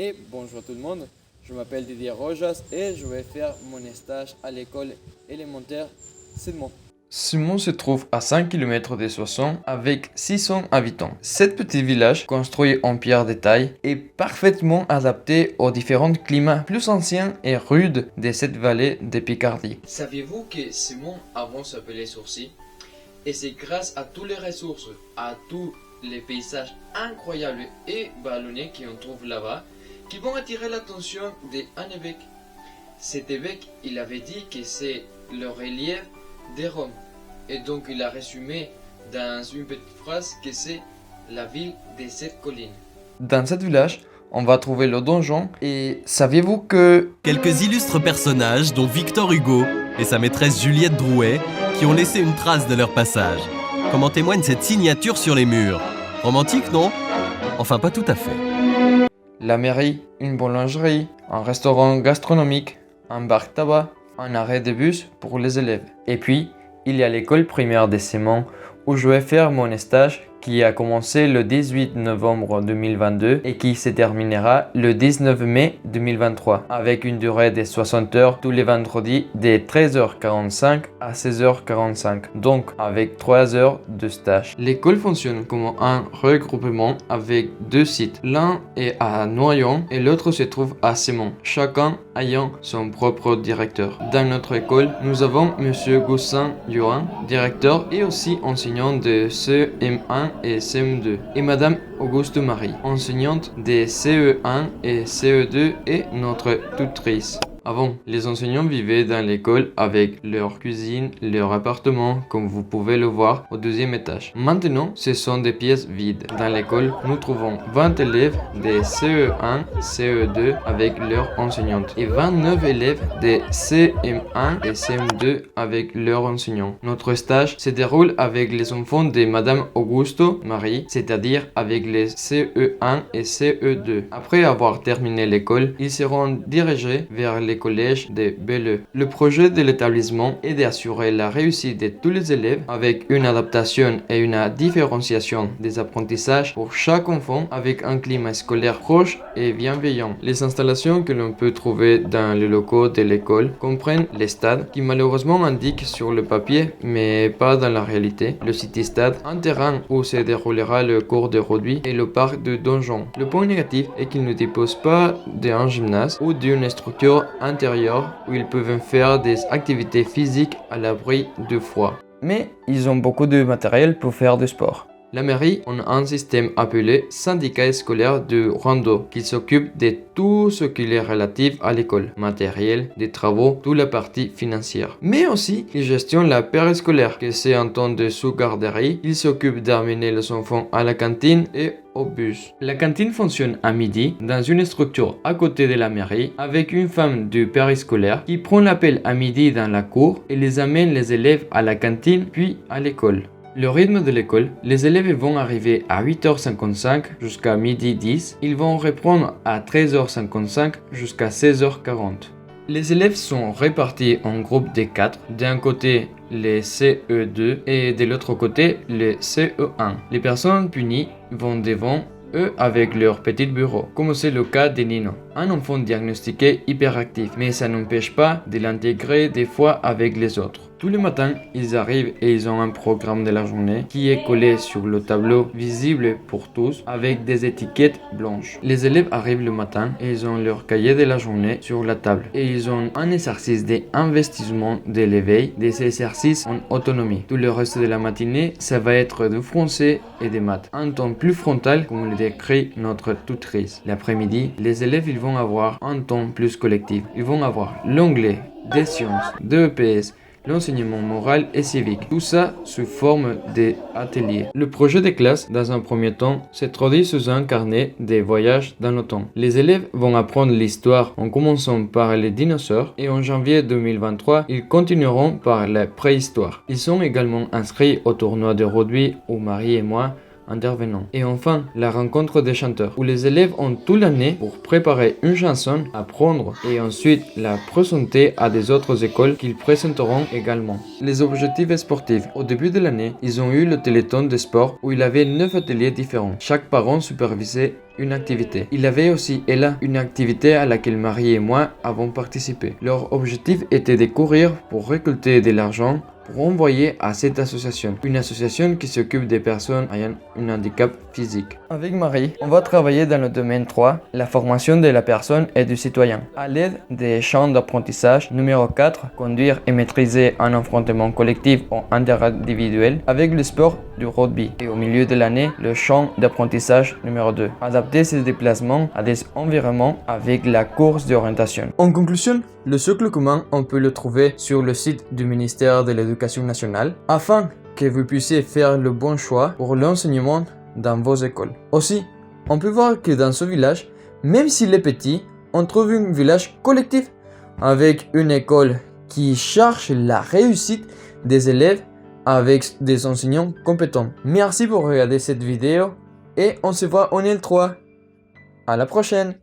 Et bonjour tout le monde, je m'appelle Didier Rojas et je vais faire mon stage à l'école élémentaire Sidmon. Simon se trouve à 5 km de Soissons avec 600 habitants. Cet petit village, construit en pierre de taille, est parfaitement adapté aux différents climats plus anciens et rudes de cette vallée de Picardie. Saviez-vous que Simon avant s'appelait Sourcy? Et c'est grâce à toutes les ressources, à tous les paysages incroyables et ballonnés qu'on trouve là-bas, qui vont attirer l'attention d'un évêque. Cet évêque, il avait dit que c'est le relief de Rome. Et donc il a résumé dans une petite phrase que c'est la ville de cette colline. Dans ce village, on va trouver le donjon et saviez-vous que... Quelques illustres personnages, dont Victor Hugo et sa maîtresse Juliette Drouet, qui ont laissé une trace de leur passage. Comme en témoigne cette signature sur les murs. Romantique, non? Enfin, pas tout à fait. La mairie, une boulangerie, un restaurant gastronomique, un bar tabac, un arrêt de bus pour les élèves. Et puis, il y a l'école primaire de Simon où je vais faire mon stage qui a commencé le 18 novembre 2022 et qui se terminera le 19 mai 2023 avec une durée de 60 heures tous les vendredis de 13h45 à 16h45, donc avec 3 heures de stage. L'école fonctionne comme un regroupement avec deux sites. L'un est à Noyon et l'autre se trouve à Simon, chacun ayant son propre directeur. Dans notre école, nous avons Monsieur Goussin Johan, directeur et aussi enseignant de CM1 et CM2, et Madame Auguste Marie, enseignante des CE1 et CE2 et notre tutrice. Avant, les enseignants vivaient dans l'école avec leur cuisine, leur appartement, comme vous pouvez le voir au deuxième étage. Maintenant, ce sont des pièces vides. Dans l'école, nous trouvons 20 élèves des CE1, CE2 avec leur enseignante et 29 élèves des CM1 et CM2 avec leur enseignant. Notre stage se déroule avec les enfants de Madame Auguste Marie, c'est-à-dire avec les CE1 et CE2. Après avoir terminé l'école, ils seront dirigés vers les collèges de Belleux. Le projet de l'établissement est d'assurer la réussite de tous les élèves avec une adaptation et une différenciation des apprentissages pour chaque enfant avec un climat scolaire proche et bienveillant. Les installations que l'on peut trouver dans les locaux de l'école comprennent les stades qui malheureusement indiquent sur le papier mais pas dans la réalité, le city-stade, un terrain où se déroulera le cours de rugby et le parc de donjon. Le point négatif est qu'il ne dispose pas d'un gymnase ou d'une structure intérieure où ils peuvent faire des activités physiques à l'abri du froid. Mais ils ont beaucoup de matériel pour faire du sport. La mairie a un système appelé syndicat scolaire de rando qui s'occupe de tout ce qui est relatif à l'école, matériel, des travaux, toute la partie financière. Mais aussi, il gestionne la périscolaire, que c'est un temps de sous-garderie. Il s'occupe d'amener les enfants à la cantine et au bus. La cantine fonctionne à midi dans une structure à côté de la mairie avec une femme du périscolaire qui prend l'appel à midi dans la cour et les amène les élèves à la cantine puis à l'école. Le rythme de l'école, les élèves vont arriver à 8h55 jusqu'à midi 10. Ils vont reprendre à 13h55 jusqu'à 16h40. Les élèves sont répartis en groupes de 4. D'un côté, les CE2 et de l'autre côté, les CE1. Les personnes punies vont devant eux avec leur petit bureau, comme c'est le cas de Nino, un enfant diagnostiqué hyperactif, mais ça n'empêche pas de l'intégrer des fois avec les autres. Tous les matins, ils arrivent et ils ont un programme de la journée qui est collé sur le tableau visible pour tous avec des étiquettes blanches. Les élèves arrivent le matin et ils ont leur cahier de la journée sur la table et ils ont un exercice d'investissement de l'éveil, des exercices en autonomie. Tout le reste de la matinée, ça va être du français et des maths. Un temps plus frontal comme le décrit notre tutrice. L'après-midi, les élèves ils vont avoir un temps plus collectif. Ils vont avoir l'anglais, des sciences, de EPS, l'enseignement moral et civique, tout ça sous forme d'ateliers. Le projet de classe, dans un premier temps, se traduit sous un carnet de voyages dans le temps. Les élèves vont apprendre l'histoire en commençant par les dinosaures et en janvier 2023, ils continueront par la préhistoire. Ils sont également inscrits au tournoi de rugby où Marie et moi intervenants. Et enfin, la rencontre des chanteurs, où les élèves ont toute l'année pour préparer une chanson, apprendre et ensuite la présenter à des autres écoles qu'ils présenteront également. Les objectifs sportifs. Au début de l'année, ils ont eu le téléthon de sport où il y avait 9 ateliers différents. Chaque parent supervisait une activité. Il y avait aussi Ella, une activité à laquelle Marie et moi avons participé. Leur objectif était de courir pour récolter de l'argent pour envoyer à cette association, une association qui s'occupe des personnes ayant un handicap physique. Avec Marie, on va travailler dans le domaine 3, la formation de la personne et du citoyen. À l'aide des champs d'apprentissage numéro 4, conduire et maîtriser un affrontement collectif ou interindividuel avec le sport du rugby. Et au milieu de l'année, le champ d'apprentissage numéro 2, adapter ses déplacements à des environnements avec la course d'orientation. En conclusion, le socle commun, on peut le trouver sur le site du ministère de l'Éducation nationale afin que vous puissiez faire le bon choix pour l'enseignement dans vos écoles. Aussi, on peut voir que dans ce village, même s'il est petit, on trouve un village collectif avec une école qui cherche la réussite des élèves avec des enseignants compétents. Merci pour regarder cette vidéo et on se voit en L3. À la prochaine!